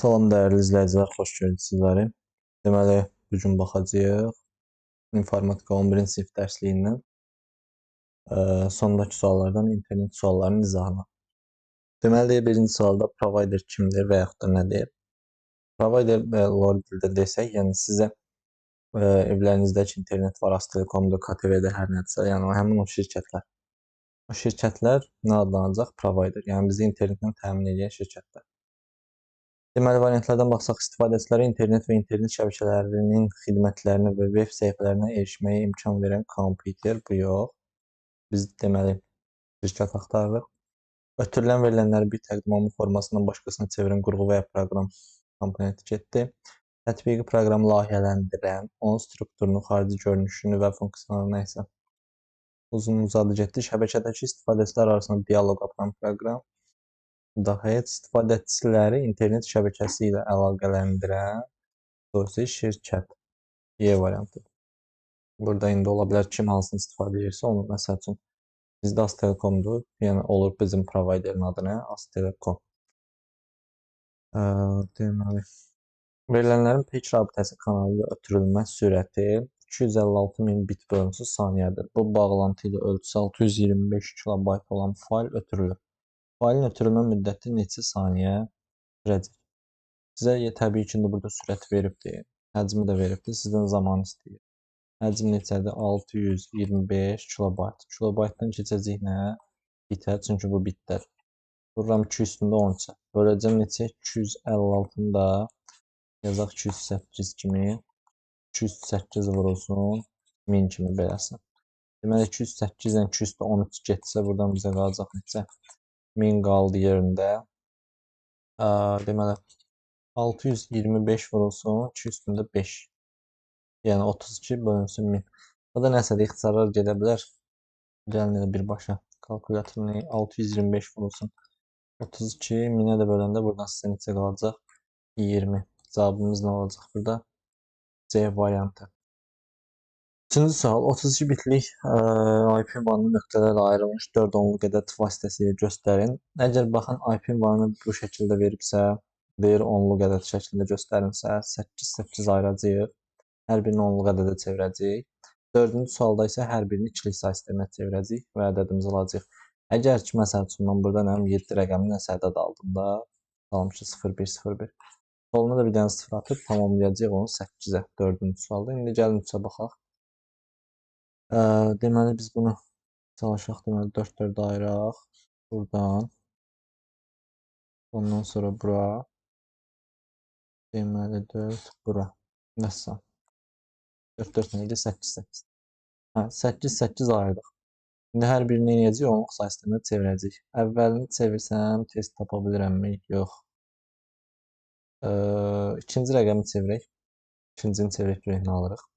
Salam dəyərli izləyicilər, xoş gördük sizləri. Deməli, bu gün baxacağıq informatika 11-ci sinif dərsliyindən sondakı suallardan internet suallarının izahına. Deməli, birinci sualda provider kimdir və yaxud da nədir? Provider lor dildə desək, yəni sizə evlərinizdəki internet var, Aztelekomdur, KTV-də hər nədirsə, yəni həmin o şirkətlər. O şirkətlər nə adlanacaq? Provider, yəni bizi internetlə təmin edən şirkətlər. Deməli, variantlardan baxsaq, istifadəçilərə internet və internet şəbəkələrinin xidmətlərinə və web səhifələrinə erişməyə imkan verən kompüter, bu yox. Biz deməli, şirkət axtarırıq. Ötürülən verilənləri bir təqdimatlı formasından başqasına çevirən qurğu və ya proqram komponenti getdi. Tətbiqi proqramı layihələndirən, onun strukturunu, xarici görünüşünü və funksiyalarını isə uzun-uzadı getdi. Şəbəkədəki istifadəçilər arasında dialoq aparan proqram. Daha heç istifadəçiləri internet şəbəkəsi ilə əlaqələndirən xüsusi şirkət E variantı. Burada indi ola bilər kim hansını istifadə edirsə onu, məsəl üçün bizdə Aztelekomdur, yəni olur bizim providerin adı nə? Aztelekom. Deməli, verilənlərin peyk rabitəsi kanalı ilə ötürülmə sürəti 256.000 bit bölünsü saniyədir. Bu bağlantı ilə ölçüsü 625 kilobayt olan fayl ötürülür. Faylın ötürülmə müddəti neçə saniyə sürəcək? Sizə təbii ki, burada sürət veribdir, həcmi də veribdir, sizdən zaman istəyir. Həcm neçədir? 625 kilobayt. Kilobaytdan keçəcək nə? Bitə, çünki bu bitlər. Vururam 2 üstündə 13. Böləcəm neçə? 256-nı da yazaq 208 kimi. 208 vurulsun 1000 kimi beləsin. Deməli 208-dən 2 üstə 13 getsə, buradan bizə qalacaq neçə? 1000 qaldı yerində. Deməli 625 vurulsun 2 üstündə 5. Yəni 32 bölünsün 1000. Bu da nəsə də ixtisarlar gedə bilər. Gəlin elə birbaşa kalkulyatorunu 625 vurulsun 32 1000-ə də böləndə buradan sizə neçə qalacaq? 20. Cavabımız nə olacaq burada? C variantı. Üçüncü sual, 32 bitlik IP ünvanı nöqtələrlə ayrılmış 4 onluq ədəd vasitəsilə göstərin. Əgər baxın IP ünvanı bu şəkildə veribsə, deyir onluq ədəd şəklində göstərinsə, 8 ayıracağıq. Hər birini onluq ədədə çevirəcəyik. Dördüncü sualda isə hər birini ikilik say sisteminə çevirəcəyik və ədədimizi alacağıq. Əgər ki, məsəl üçün, mən burada 7 rəqəmli nəsə ədəd aldım da, qalım ki 0101. Soluna da bir dənə 0 atıb tamamlayacağıq onu 8-ə, dördüncü sualda. İndi gəlin 3-ə baxaq. Deməli, biz bunu çalışaq, deməli 4-4 ayıraq. Buradan. Ondan sonra bura. Deməli 4, bura. Nəsə. 4-4 neydi? 8-8. 8-8 ayırdıq. İndi hər birini eləyəcək, onluq say sisteminə çevirəcək. Əvvəlini çevirsəm, test tapa bilirəmmi? Yox. İkinci rəqəmi çevirək. İkincini çevirək, görək nə alırıq.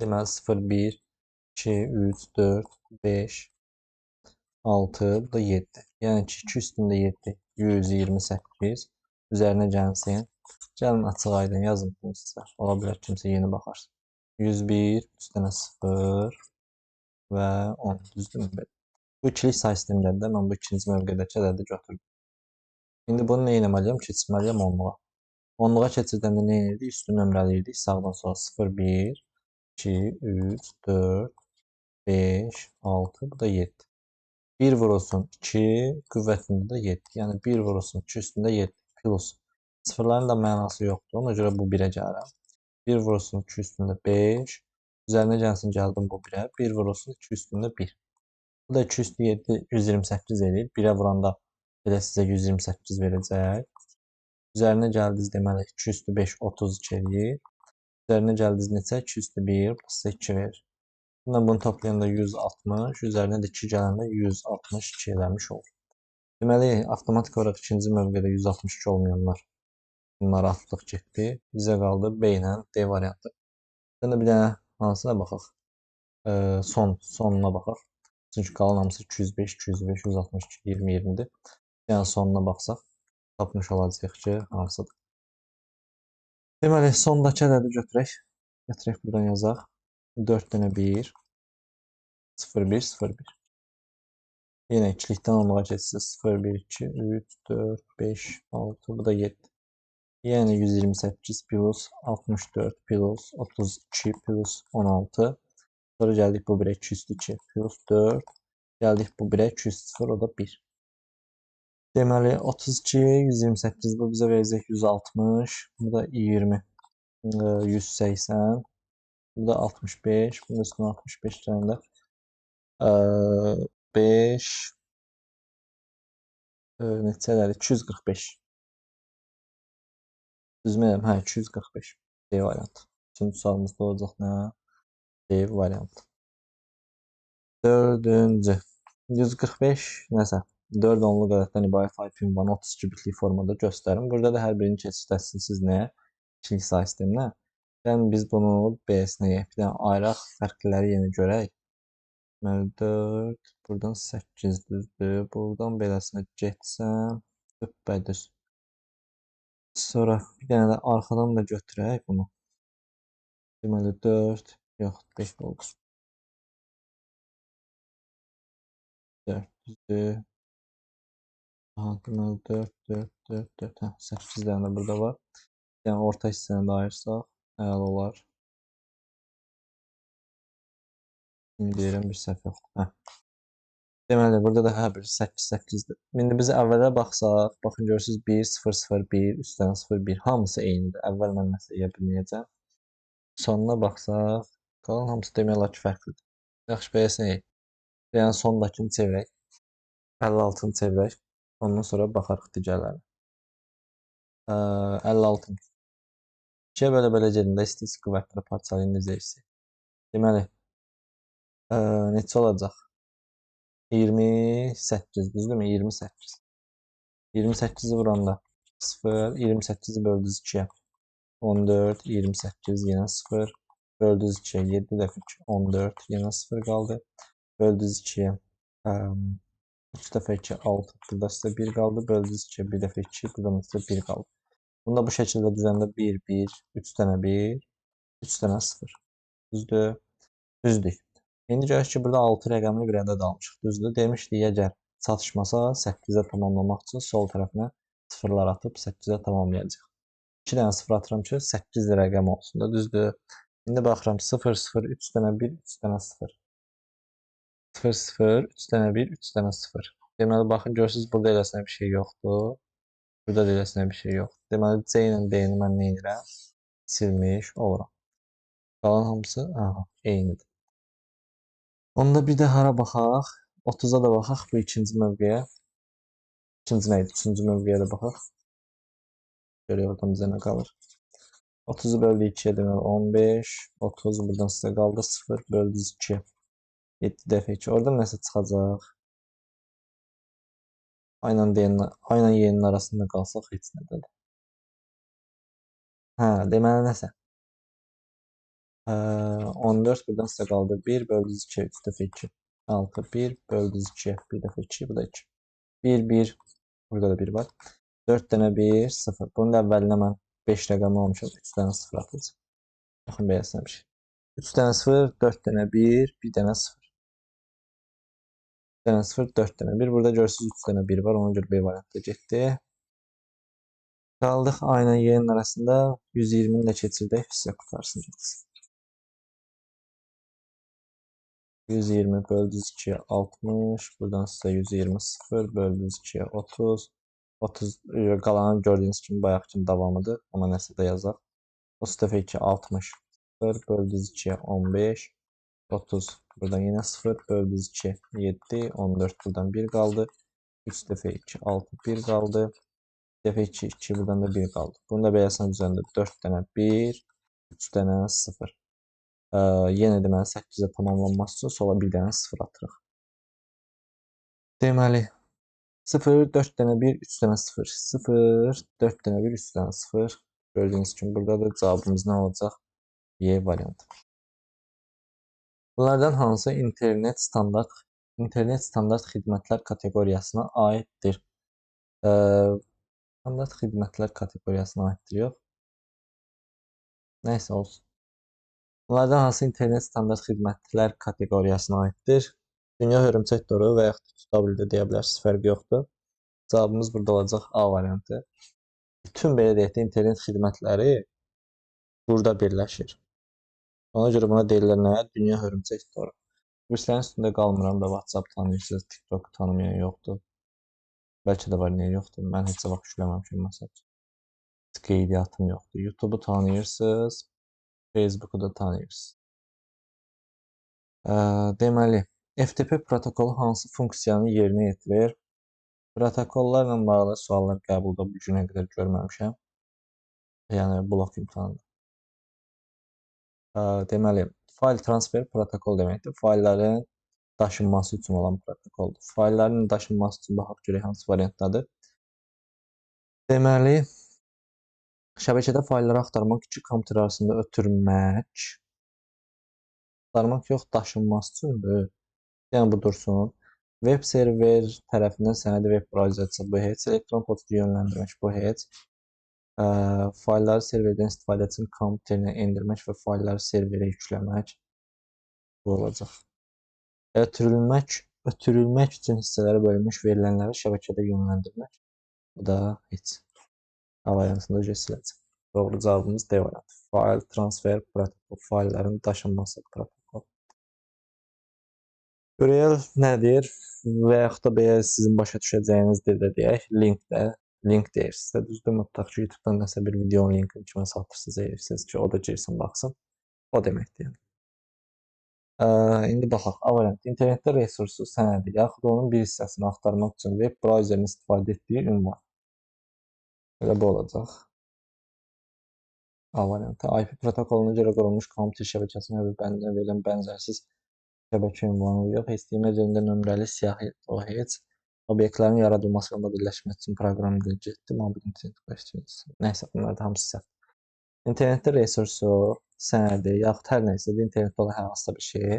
Deməli 0, 1, 2, 3, 4, 5, 6, bu da 7. Yəni ki, 2 üstündə 7, 128. Üzərinə gəlsin. Gəlin açıq aydın yazın sizə. Ola bilər kimsə yeni baxarsın. 101, üstünə 0 və 10. Düzdürmü? Bu ikilik say sistemindədir də, mən bu ikinci mövqedəki ədədi götürdüm. İndi bunu nə etməliyəm? Keçirməliyəm onluğa. Onluğa keçirdəndə nə edirdik? Üstü nömrələyirdik. Sağdan sola 0, 1, 2, 3, 4, 5, 6, bu da 7. 1 vurulsun 2, qüvvətində də 7. Yəni 1 vurulsun 2 üstündə 7 plus. Sıfırların da mənası yoxdur. Ona görə bu 1-ə gəlirəm. 1 vurulsun 2 üstündə 5. Üzərinə gəlsin, gəldim bu 1-ə. 1 vurulsun 2 üstündə 1. Bu da 2 üstü 7, 128 edir. 1'ə vuranda belə sizə 128 verəcək. Üzərinə gəldiniz, deməli 2 üstü 5, 32 edir. Üzərinə gəldiniz neçə? 2 üstü 1, sizə 2 verir. Bundan bunu toplayanda 160, üzərinə də 2 gələndə 162 eləmiş olur. Deməli, avtomatik olaraq ikinci mövqedə 162 olmayanlar narahatlıq getdi. Bizə qaldı B ilə D variantı. Sən də bir dənə hansına baxaq? Sonuna baxaq. Çünki qalan hamısı 205, 205, 162, 20, 20'dir. Yəni sonuna baxsaq, tapmış olacağıq ki, hansıdır. Deməli, sondakı ədədi götürək. Götürək, buradan yazaq. 4 dənə 1, 0, 1, 0, 1. Yenə ikilikdən onluğa keçsə 0, 1, 2, 3, 4, 5, 6, bu da 7. Yəni 128 plus 64 plus 32 plus 16. Sonra gəldik bu birə 202 plus 4. Gəldik bu birə 200 o da 1. Deməli 32, 128 bu bizə verəcək 160. Bu da 20, 180. Bu da 65. Bunun üstüne 65 tane de 5 neçələri 245. Düzməyəm, hə 245. D variant. Üçüncü sualımızda olacaq nə? D variant. Dördüncü. 145 nəsə 4 onluq ədəddən ibarət IP ünvanı 32 bitlik formada göstərin. Burada da hər birini keçirsiniz siz nəyə? İkilik say sisteminə. Yəni biz bunu B-sinə bir dənə ayıraq, fərqliləri yeni görək. Deməli 4, buradan 8 düzdür. Buradan beləsinə getsəm, düpbədüz. Sonra bir dənə də arxadan da götürək bunu. Deməli 4, yox 5 oldu. 4 düzdür. Aha, deməli 4, 4, 4, 4. Hə, 8 dənə də burada var. Yəni orta hissəni də ayırsaq, əla olar. Şimdi deyirəm bir səhv yoxdur. Hə. Deməli burada da hər biri 8, 8-dir. İndi biz əvvələ baxsaq, baxın görürsünüz 1, 0, 0, 1, üstdən 0, 1. Hamısı eynidir. Əvvəl mən nəsə edə bilməyəcəm. Sonuna baxsaq, qalan hamısı demək olar ki, fərqlidir. Yaxşı, beləsinə eyni. Yəni sondakını çevirək. 56-nı çevirək. Ondan sonra baxarıq digərlərinə. 56. 2-yə belə gedində istəyiniz qüvvətləri parçalayın necə istəyir. Deməli, neçə olacaq? 28 düzdürmü? 28. 28'i vuranda 0, 28'i böldüz 2'ye 14, 28 yine 0, böldüz 2'ye 7 defa 14 yine 0 kaldı. Böldüz 2'ye 3 defa 2 6, burada size 1 kaldı. Böldüz 2'ye 1 defa 2, burada size 1 kaldı. Bunda bu şekilde düzende 1, 1, 3 tane 1, 3 tane 0. Düzdür. Düzdür. İndi görək ki, burada 6 rəqəmli bir ədəd almışıq. Düzdür. Demişdik, əgər çatışmasa 8'e tamamlamaq üçün sol tərəfinə sıfırlar atıb 8'e tamamlayacaq. 2 dənə sıfır atıram ki, 8 rəqəm olsun da, düzdür. İndi baxıram 0, 0, 3 dənə 1, 3 dənə 0. 0, 0, 3 dənə 1, 3 dənə 0. Deməli, baxın, görürsünüz, burada eləsinə bir şey yoxdur. Burada da eləsinə bir şey yoxdur. Deməli, C ilə D-ni mən nə edirəm? Silmiş oluram. Qalan hamısı eynidir. Onda bir də hara baxaq? 30'a da baxaq bu ikinci mövqeyə. İkinci neydi? Üçüncü mövqeyə də baxaq. Görək oradan bizə nə qalır. 30'u böldü 2'ye deməli 15. 30 buradan sizə qaldı 0 böldü 2. 7 dəfə 2. Oradan nəsə çıxacaq. Aynen y'nin arasında qalsaq heç nədədir. Hə, deməli nəsə. 14 buradan sizə qaldı 1 böldü 2 3 dəfə 2. 6 1 böldü 2 1 dəfə 2 bu da 2. 1 1 burada da 1 var. 4 dənə 1 0. Bunun da əvvəlinə mən 5 rəqəmi almışam. 3 dənə 0 atacağım. Baxın beləsinə bir şey. 3 dənə 0, 4 dənə 1, 1 dənə 0. 1 dənə 0, 4 dənə 1. Burada görürsünüz 3 dənə 1 var. Ona görə B variantda getdi. Qaldıq aynen y'nin arasında. 120'ni də keçirdək. Sizə qutarsın. 120 böldüz 2'ye 60. Buradan size 120 0 böldüz 2'ye 30. 30 qalanı gördüğünüz kimi bayaqkinin davamıdır. Ona nəsə də yazaq. 30 dəfə 2 60. 0 böldüz 2'ye 15. 30 buradan yine 0 böldüz 2 7 14 buradan 1 kaldı. 3 dəfə 2 6 1 kaldı. 1 dəfə 2 2 buradan da 1 kaldı. Bunu da beləsinə üzərində 4 dənə 1 3 dənə 0. Yenə deməli 8'e tamamlanması üçün sola bir dənə 0 atırıq. Deməli 0 4 dənə 1 3 dənə 0 0 4 dənə 1 3 dənə 0. Gördüğünüz kimi burada da cavabımız nə olacaq? Y variantı. Bunlardan hansı internet standart xidmətlər kateqoriyasına aiddir? Standart xidmətlər kateqoriyasına aiddir, yox. Nəysə olsun. Bunlardan hansı internet standart xidmətlər kateqoriyasına aiddir? Dünya hörümçək toru və yaxud da WD deyə bilərsiniz, fərqi yoxdur. Cavabımız burada olacaq A variantı. Bütün belə deyək də internet xidmətləri burada birləşir. Ona görə buna deyirlər nə? Dünya hörümçək toru. Kursların üstündə qalmıram da WhatsApp tanıyırsınız, TikTok tanımayan yoxdur. Bəlkə də var, niyə yoxdur? Mən heç vaxt yükləməmişəm məsəl üçün. Qeydiyyatım yoxdur. YouTube'u tanıyırsınız, Facebook'u da tanıyırsınız. Deməli, FTP protokolu hansı funksiyanı yerinə yetirir? Protokollarla bağlı suallar qəbulda bu günə qədər görməmişəm. Yəni blok imtahanında. Deməli, fayl transfer protokol deməkdir. Faylların daşınması üçün olan protokoldur. Faylların daşınması üçün baxaq görək hansı variantdadır. Deməli, şəbəkədə faylları axtarmaq iki kompüter arasında ötürmək. Axtarmaq yox, daşınması üçündür. Yəni bu dursun. Web server tərəfindən sənədi web browserçı bu heç. Elektron poçtu yönləndirmək bu heç. Faylları serverdən istifadə üçün kompüterinə endirmək və faylları serverə yükləmək bu olacaq. Ötürülmək üçün hissələrə bölünmüş verilənləri şəbəkədə yönləndirmək. Bu da heç. A variantında göstəriləcək. Doğru cavabımız D variantı. Fayl transfer protokol, faylların daşınması protokol. Görək nədir və yaxud da belə sizin başa düşəcəyiniz dildə deyək, link deyirsinizsə, düzdür, tutaq ki, YouTube-dan nəsə bir videonun linkini kimə satırsınız, deyirsiniz ki, o da girsin, baxsın. O deməkdir. İndi baxaq, A variantı. İnternetdə resursu, sənədi, yaxud onun bir hissəsini axtarmaq üçün web browserin istifadə etdiyi ünvan. Belə bu olacaq. A variantı. IP protokoluna görə qurulmuş kompüter şəbəkəsinə verilən bənzərsiz şəbəkə ünvanı yox. HTML dilində nömrəli siyahı o heç. Obyektlərin yaradılması və modelləşməsi üçün proqram dili getdi. Mobil internet questions. Nəysə, bunlar da hamısı səhv. İnternetdə resursu, sənədi, yaxud hər nəysə, internetdə olan hər hansısa bir şeyi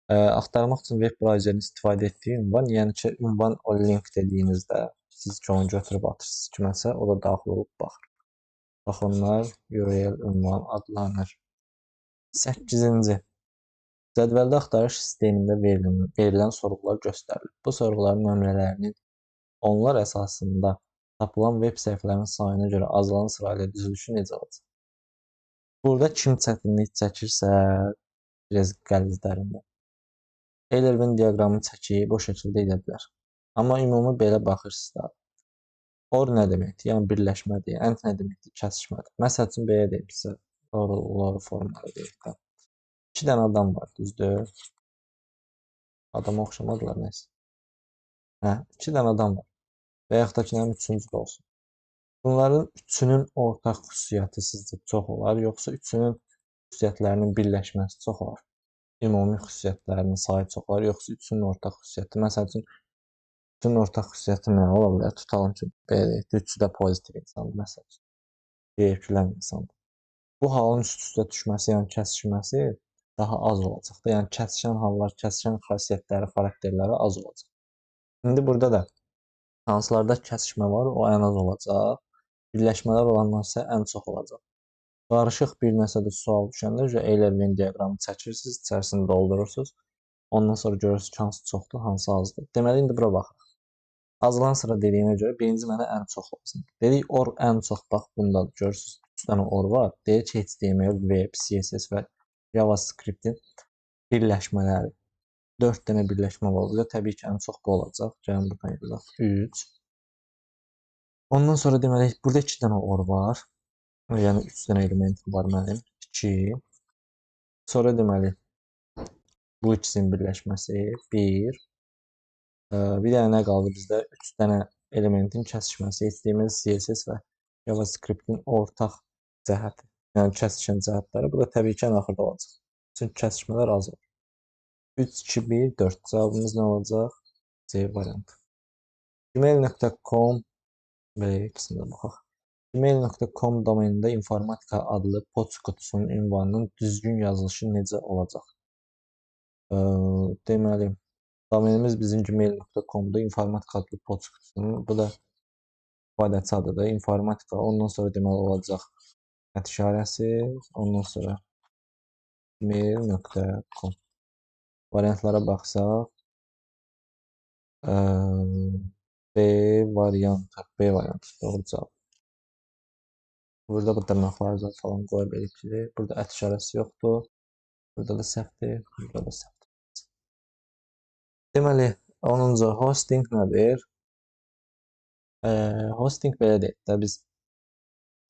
axtarmaq üçün web browserin istifadə etdiyi ünvan, yəni ki, ünvan o link dediyinizdə siz ki, onu götürüb atırsınız kiməsə, o da daxil olub baxır. Bax, onlar URL ünvan adlanır. 8-ci. Cədvəldə axtarış sistemində verilən sorğular göstərilir. Bu sorğuların nömrələrinin onlar əsasında tapılan web səhifələrinin sayına görə azalan sırayla düzülüşü necə olacaq? Burada kim çətinlik çəkirsə, biraz qəlizlərində. Euler-Venn diaqramını çəkib o şəkildə edə bilər. Amma ümumi belə baxırsınızda, or nə deməkdir? Yəni birləşmədir. And nə deməkdir? Kəsişmədir. Məsəl üçün belə deyim sizə, doğru formada deyək də. 2 dənə adam var, düzdür? Adama oxşamadılar nəsə. 2 dənə adam var. Və yaxud da ki, üçüncü də olsun. Bunların üçünün ortaq xüsusiyyəti sizcə çox olar, yoxsa üçünün xüsusiyyətlərinin birləşməsi çox olar? Ümumi xüsusiyyətlərinin sayı çox olar, yoxsa üçünün ortaq xüsusiyyəti? Məsəl üçün, üçünün ortaq xüsusiyyəti nə ola bilər? Tutalım ki, belə deyək, üçü də pozitiv insandır, məsəl üçün. Yeyiklən insandır. Bu halın üst-üstə düşməsi, yəni kəsişməsi daha az olacaq da. Yəni kəsişən hallar, kəsişən xasiyyətləri, xarakterləri az olacaq. İndi burada da hansılarda kəsişmə var, o ən az olacaq. Birləşmələr olanlar isə ən çox olacaq. Qarışıq bir nəsə də sual düşəndə Euler-Venn diaqramı çəkirsiniz, içərisini doldurursunuz. Ondan sonra görürsünüz ki, hansı çoxdur, hansı azdır. Deməli, indi bura baxaq. Azılan sıra dediyinə görə birinci mənə ən çox olsun. Dedik, or ən çox, bax, bundadır. Görürsünüz, 3 dənə or var. Deyir ki, HTML, Web, CSS və JavaScript-in birləşmələri. 4 dənə birləşmə var. Burada təbii ki, ən çox bu olacaq. Gəlin buradan yazaq. 3. Ondan sonra deməli, burada 2 dənə or var. Yəni 3 dənə elementim var mənim. 2. Sonra deməli, bu ikisinin birləşməsi 1. Bir dənə nə qaldı bizdə? 3 dənə elementin kəsişməsi, HTML, CSS və JavaScript-in ortaq cəhəti. Yəni kəsişən cəhətləri. Bu da təbii ki, ən axırda olacaq. Çünki kəsişmələr az olur. 3, 2, 1, 4. Cavabımız nə olacaq? C variantı. Gmail.com və ikisində baxaq. Gmail.com domenində informatika adlı poçt qutusunun ünvanının düzgün yazılışı necə olacaq? Deməli, domenimiz bizim gmail.com-da informatika adlı poçt qutusunun, bu da ifadəçi adıdır, informatika, ondan sonra deməli olacaq işarəsi, ondan sonra gmail.com variantlara baxsaq, B variantı, doğru cavab. Burada bu dırnaqları zat falan qoya bilirsiniz. Burada ət işarəsi yoxdur. Burada da səhvdir. Burada da səhvdir. Deməli, 10-cu hosting nədir? Hosting belədir də biz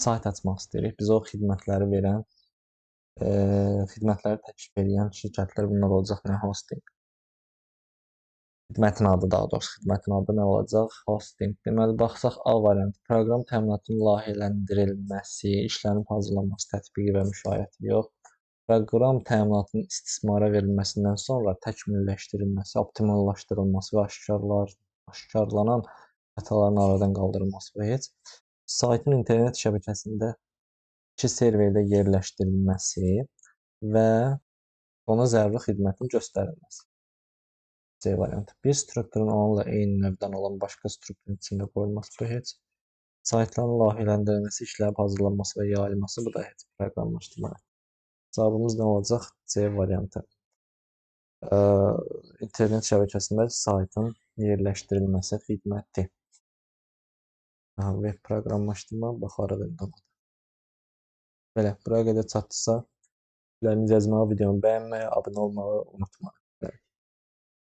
sayt açmaq istəyirik. Biz o xidmətləri verən, xidmətləri təklif edən şirkətlər bunlar olacaq. Yəni hosting. Xidmətin adı daha doğrusu xidmətin adı nə olacaq? Hosting. Deməli, baxsaq A variantı proqram təminatının layihələndirilməsi, işlənib hazırlanması, tətbiqi və müşayiəti yox. Proqram təminatının istismara verilməsindən sonra təkmilləşdirilməsi, optimallaşdırılması və aşkarlanan xətaların aradan qaldırılması və heç saytın internet şəbəkəsində iki serverdə yerləşdirilməsi və ona zəruri xidmətin göstərilməsi. C variantı. Bir strukturun onunla eyni növdən olan başqa strukturun içində qoyulması bu heç. Saytların layihələndirilməsi, işlənib hazırlanması və yayılması bu da heç proqramlaşdırma. Cavabımız nə olacaq? C variantı. İnternet şəbəkəsində saytın yerləşdirilməsi xidməti. Web proqramlaşdırma baxarıq indi. Belə, buraya qədər çatdısa, sizlərin izləyəcəyi videonu bəyənməyi, abunə olmağı unutmayın.